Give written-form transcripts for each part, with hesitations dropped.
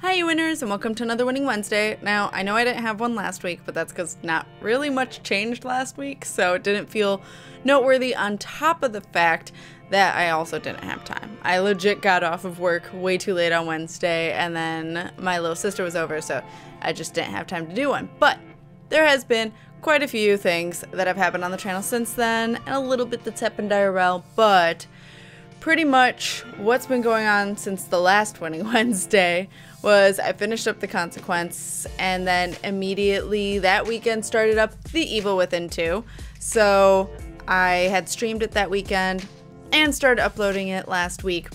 Hi you winners, and welcome to another Winning Wednesday. Now, I know I didn't have one last week, but that's because not really much changed last week, so it didn't feel noteworthy on top of the fact that I also didn't have time. I legit got off of work way too late on Wednesday, and then my little sister was over, so I just didn't have time to do one. But there has been quite a few things that have happened on the channel since then, and a little bit that's happened IRL, but pretty much what's been going on since the last Winning Wednesday was I finished up the Consequence, and then immediately that weekend started up the Evil Within 2. So I had streamed it that weekend and started uploading it last week.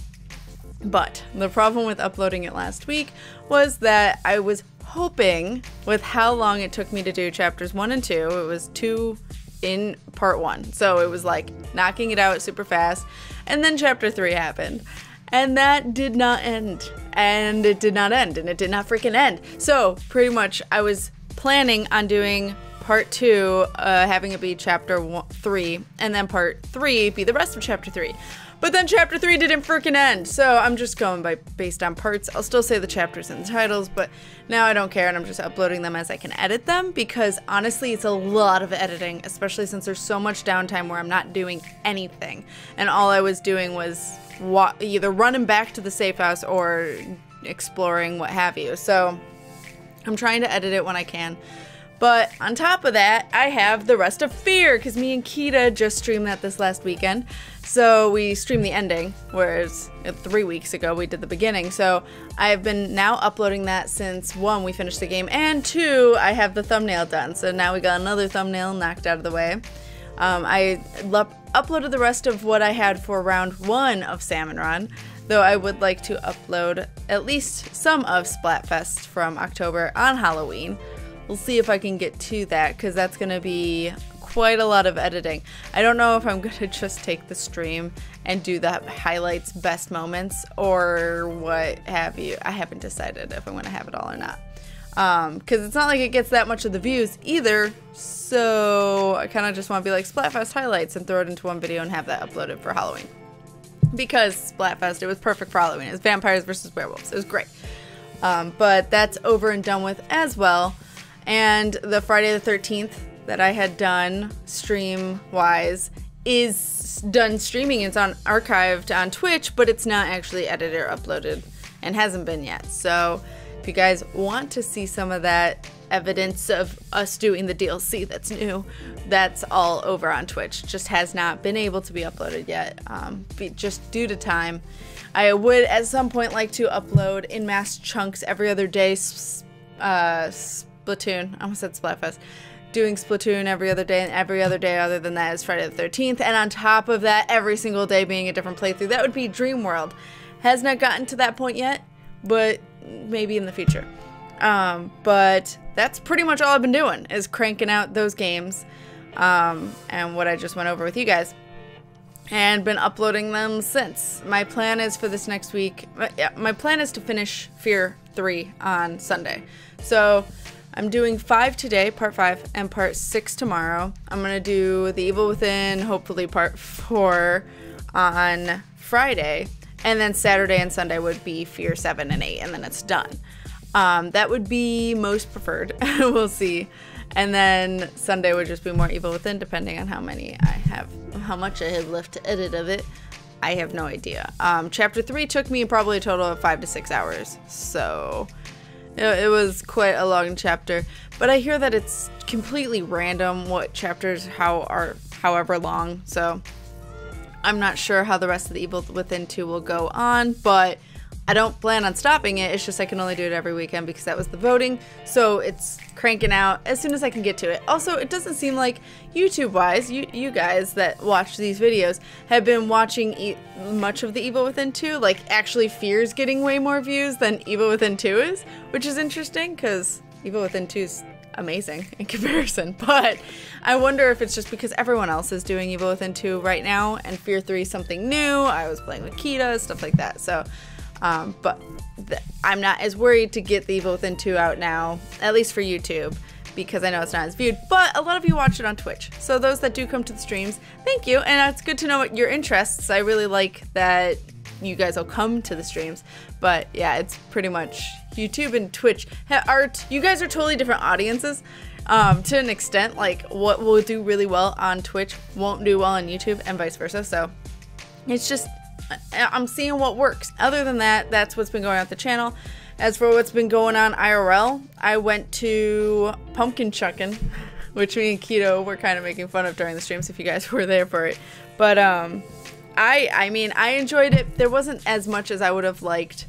But the problem with uploading it last week was that I was hoping, with how long it took me to do chapters 1 and 2, it was 2 in part 1. So it was like knocking it out super fast. And then chapter 3 happened. And that did not end. And it did not end. And it did not freaking end. So pretty much I was planning on doing part 2, having it be chapter 3, and then part 3 be the rest of chapter 3. But then chapter 3 didn't freaking end. So I'm just going based on parts. I'll still say the chapters and the titles, but now I don't care, and I'm just uploading them as I can edit them, because honestly it's a lot of editing, especially since there's so much downtime where I'm not doing anything. And all I was doing was either running back to the safe house or exploring, what have you. So I'm trying to edit it when I can. But on top of that, I have the rest of Fear, because me and Kita just streamed that this last weekend. So we streamed the ending, whereas 3 weeks ago we did the beginning. So I've been now uploading that since 1, we finished the game, and 2, I have the thumbnail done. So now we got another thumbnail knocked out of the way. I uploaded the rest of what I had for round 1 of Salmon Run, though I would like to upload at least some of Splatfest from October on Halloween. We'll see if I can get to that, because that's going to be quite a lot of editing. I don't know if I'm going to just take the stream and do the highlights, best moments, or what have you. I haven't decided if I'm going to have it all or not. Because it's not like it gets that much of the views either, so I kind of just want to be like Splatfest highlights and throw it into one video and have that uploaded for Halloween. Because Splatfest, it was perfect for Halloween. It was vampires versus werewolves. It was great. But that's over and done with as well. And the Friday the 13th that I had done stream-wise is done streaming. It's archived on Twitch, but it's not actually edited or uploaded, and hasn't been yet. So if you guys want to see some of that evidence of us doing the DLC that's new, that's all over on Twitch. Just has not been able to be uploaded yet, just due to time. I would at some point like to upload in mass chunks every other day. Splatoon, I almost said Splatfest. Doing Splatoon every other day, and every other day other than that is Friday the 13th. And on top of that, every single day being a different playthrough. That would be Dream World. Has not gotten to that point yet, but maybe in the future. But that's pretty much all I've been doing, is cranking out those games, and what I just went over with you guys, and been uploading them since. My plan is for this next week, my plan is to finish Fear 3 on Sunday. So I'm doing 5 today, part 5, and part 6 tomorrow. I'm going to do The Evil Within, hopefully part 4 on Friday, and then Saturday and Sunday would be Fear 7 and 8, and then it's done. That would be most preferred. We'll see. And then Sunday would just be more Evil Within, depending on how many I have, how much I have left to edit of it. I have no idea. Chapter 3 took me probably a total of 5 to 6 hours, so it was quite a long chapter. But I hear that it's completely random what chapters are however long, so I'm not sure how the rest of the Evil Within 2 will go on, but I don't plan on stopping it. It's just I can only do it every weekend because that was the voting, so it's cranking out as soon as I can get to it. Also, it doesn't seem like YouTube-wise, you guys that watch these videos have been watching much of the Evil Within 2. Like, actually Fear's getting way more views than Evil Within 2 is, which is interesting because Evil Within 2 is amazing in comparison. But I wonder if it's just because everyone else is doing Evil Within 2 right now, and Fear 3 is something new. I was playing with Kita, stuff like that. So but I'm not as worried to get the Evil Within 2 out now, at least for YouTube, because I know it's not as viewed, but a lot of you watch it on Twitch. So those that do come to the streams, thank you, and it's good to know what your interests. I really like that you guys will come to the streams. But yeah, it's pretty much YouTube and Twitch. You guys are totally different audiences. To an extent, like what will do really well on Twitch won't do well on YouTube and vice versa. So it's just, I'm seeing what works. Other than that, that's what's been going on with the channel. As for what's been going on IRL, I went to pumpkin chucking, which me and Keto were kind of making fun of during the streams if you guys were there for it. But I mean, I enjoyed it. There wasn't as much as I would have liked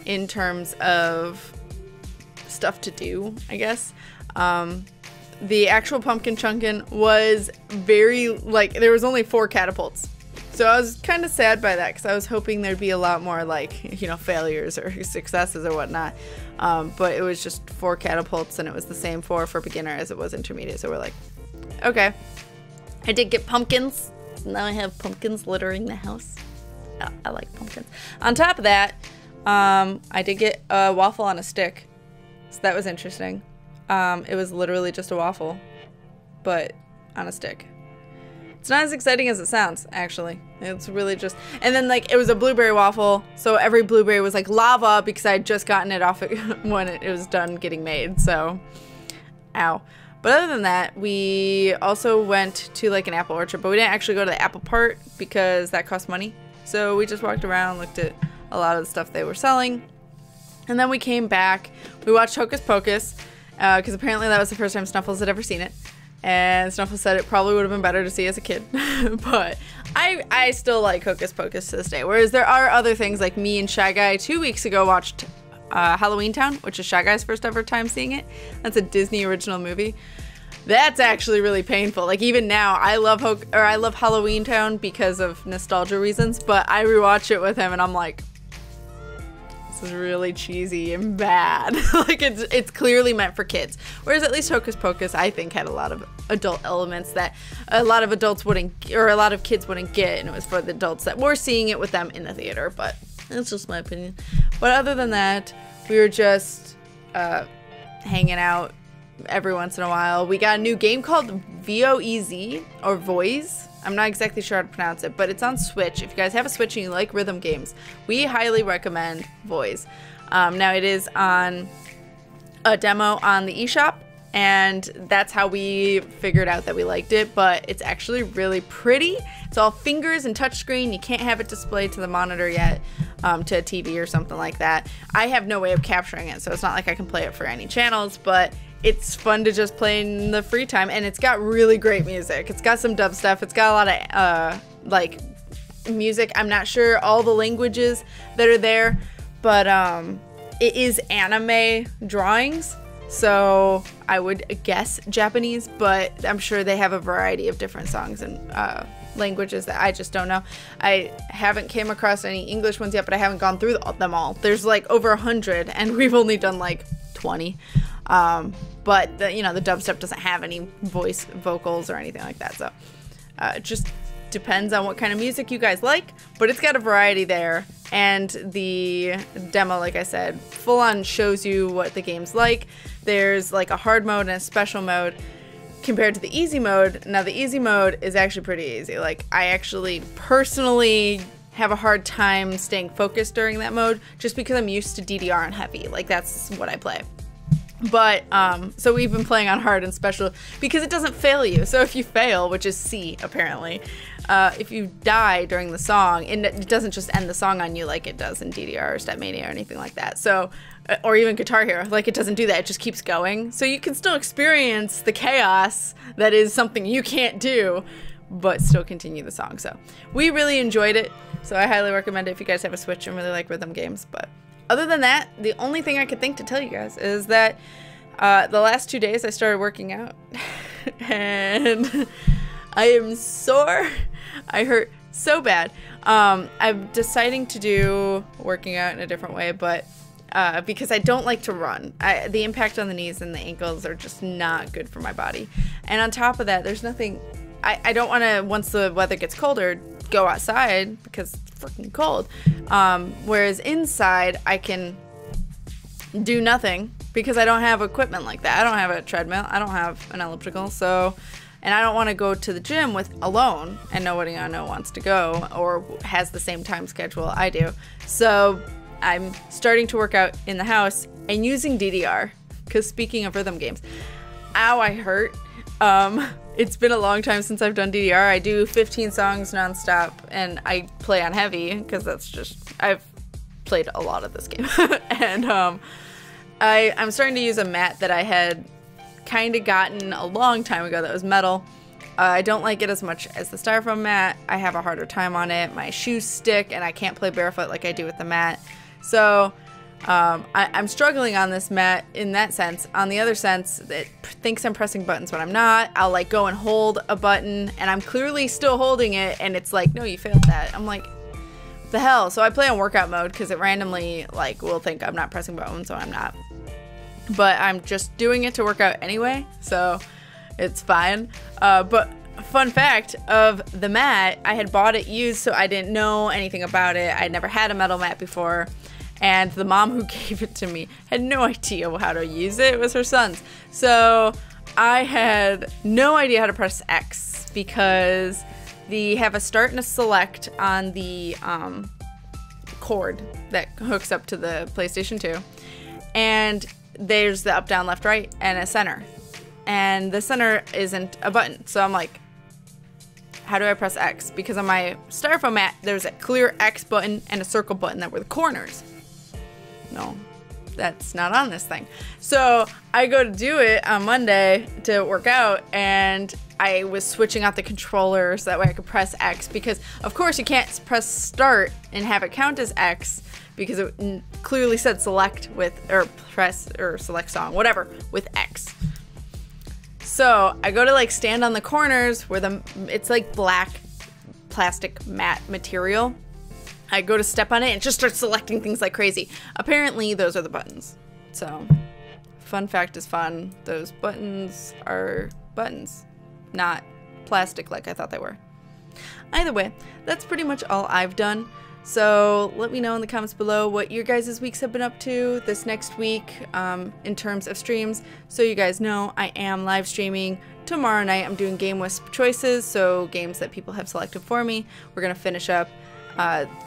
in terms of stuff to do, I guess. The actual pumpkin chunkin was very, like, there was only 4 catapults. So I was kind of sad by that because I was hoping there'd be a lot more, like, you know, failures or successes or whatnot. But it was just 4 catapults, and it was the same 4 for beginner as it was intermediate. So we're like, okay. I did get pumpkins. So now I have pumpkins littering the house. Oh, I like pumpkins. On top of that, I did get a waffle on a stick. So that was interesting. It was literally just a waffle, but on a stick. It's not as exciting as it sounds, actually. It's really just, and then like it was a blueberry waffle, so every blueberry was like lava because I had just gotten it off when it was done getting made, so ow. But other than that, we also went to like an apple orchard, but we didn't actually go to the apple part because that cost money. So we just walked around, looked at a lot of the stuff they were selling, and then we came back. We watched Hocus Pocus because apparently that was the first time Snuffles had ever seen it. And Snuffles said it probably would have been better to see as a kid. But I still like Hocus Pocus to this day. Whereas there are other things, like me and Shy Guy 2 weeks ago watched Halloween Town, which is Shy Guy's first ever time seeing it. That's a Disney original movie. That's actually really painful. Like even now, I love Halloween Town because of nostalgia reasons, but I rewatch it with him and I'm like, this is really cheesy and bad. Like it's clearly meant for kids. Whereas at least Hocus Pocus, I think, had a lot of adult elements that a lot of adults wouldn't, or a lot of kids wouldn't get, and it was for the adults that were seeing it with them in the theater. But that's just my opinion. But other than that, we were just hanging out every once in a while. We got a new game called VOEZ, or Voice. I'm not exactly sure how to pronounce it, but it's on Switch. If you guys have a Switch and you like rhythm games, we highly recommend Voice. Now it is on a demo on the eShop, and that's how we figured out that we liked it, but it's actually really pretty. It's all fingers and touchscreen. You can't have it displayed to the monitor yet, to a TV or something like that. I have no way of capturing it, so it's not like I can play it for any channels, but it's fun to just play in the free time, and it's got really great music. It's got some dub stuff. It's got a lot of like music. I'm not sure all the languages that are there, but it is anime drawings, so I would guess Japanese, but I'm sure they have a variety of different songs and languages that I just don't know. I haven't came across any English ones yet, but I haven't gone through them all. There's like over 100, and we've only done like 20. But the, you know, the dubstep doesn't have any voice vocals or anything like that, so it just depends on what kind of music you guys like, but it's got a variety there. And the demo, like I said, full on shows you what the game's like. There's like a hard mode and a special mode compared to the easy mode. Now the easy mode is actually pretty easy. Like I actually personally have a hard time staying focused during that mode just because I'm used to DDR and heavy. Like that's what I play. But, so we've been playing on hard and special because it doesn't fail you. So if you fail, which is C apparently, if you die during the song, and it doesn't just end the song on you like it does in DDR or Stepmania or anything like that. So, or even Guitar Hero, like it doesn't do that, it just keeps going. So you can still experience the chaos that is something you can't do, but still continue the song. So we really enjoyed it. So I highly recommend it if you guys have a Switch and really like rhythm games. But other than that, the only thing I could think to tell you guys is that the last 2 days I started working out and I am sore. I hurt so bad. I'm deciding to do working out in a different way, but because I don't like to run. The impact on the knees and the ankles are just not good for my body. And on top of that, there's nothing, I don't want to, once the weather gets colder, go outside because it's freaking cold. Whereas inside I can do nothing because I don't have equipment like that. I don't have a treadmill. I don't have an elliptical. So And I don't want to go to the gym alone and nobody I know wants to go or has the same time schedule I do. So I'm starting to work out in the house and using DDR, because speaking of rhythm games, ow, I hurt. It's been a long time since I've done DDR. I do 15 songs nonstop and I play on heavy because that's just, I've played a lot of this game. And I'm starting to use a mat that I had kind of gotten a long time ago that was metal. I don't like it as much as the styrofoam mat. I have a harder time on it. My shoes stick and I can't play barefoot like I do with the mat. So I'm struggling on this mat in that sense. On the other sense, it thinks I'm pressing buttons when I'm not. I'll like go and hold a button and I'm clearly still holding it and it's like, no, you failed that. I'm like, what the hell? So I play on workout mode because it randomly like will think I'm not pressing buttons, so I'm not. But I'm just doing it to work out anyway, so it's fine. But fun fact of the mat, I had bought it used, so I didn't know anything about it. I'd never had a metal mat before, and the mom who gave it to me had no idea how to use it. It was her son's. So I had no idea how to press X because they have a start and a select on the cord that hooks up to the PlayStation 2. And there's the up, down, left, right, and a center. And the center isn't a button. So I'm like, how do I press X? Because on my styrofoam mat, there's a clear X button and a circle button that were the corners. No, that's not on this thing. So I go to do it on Monday to work out, and I was switching out the controller so that way I could press X, because of course you can't press start and have it count as X because it clearly said select with, or press, or select song, whatever, with X. So I go to like stand on the corners where it's like black plastic matte material. I go to step on it and it just starts selecting things like crazy. Apparently those are the buttons. So fun fact is fun. Those buttons are buttons, not plastic like I thought they were. Either way, that's pretty much all I've done. So let me know in the comments below what your guys' weeks have been up to this next week in terms of streams. So you guys know I am live streaming tomorrow night. I'm doing Game Wisp choices, so games that people have selected for me. We're going to finish up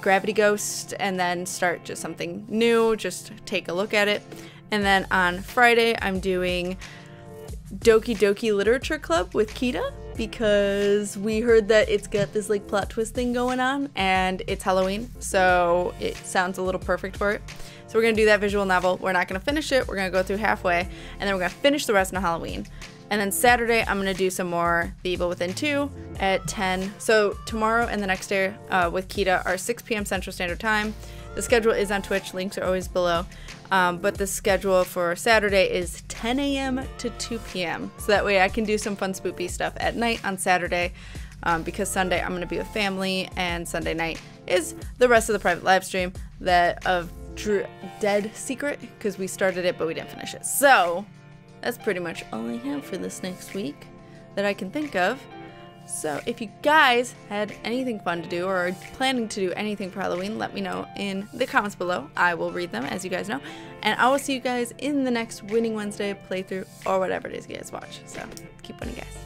Gravity Ghost and then start just something new, just take a look at it. And then on Friday, I'm doing Doki Doki Literature Club with Kita, because we heard that it's got this like plot twist thing going on and it's Halloween, so it sounds a little perfect for it. So we're gonna do that visual novel. We're not gonna finish it, we're gonna go through halfway, and then we're gonna finish the rest on Halloween. And then Saturday I'm gonna do some more The Evil Within 2 at 10. So tomorrow and the next day with Kita are 6 p.m. Central Standard Time. The schedule is on Twitch, links are always below. But the schedule for Saturday is 10 a.m. to 2 p.m. So that way I can do some fun spoopy stuff at night on Saturday, because Sunday I'm going to be with family, and Sunday night is the rest of the private live stream that of Dead Secret, because we started it but we didn't finish it. So that's pretty much all I have for this next week that I can think of. So if you guys had anything fun to do or are planning to do anything for Halloween, let me know in the comments below. I will read them, as you guys know. And I will see you guys in the next Winning Wednesday playthrough or whatever it is you guys watch. So keep winning, guys.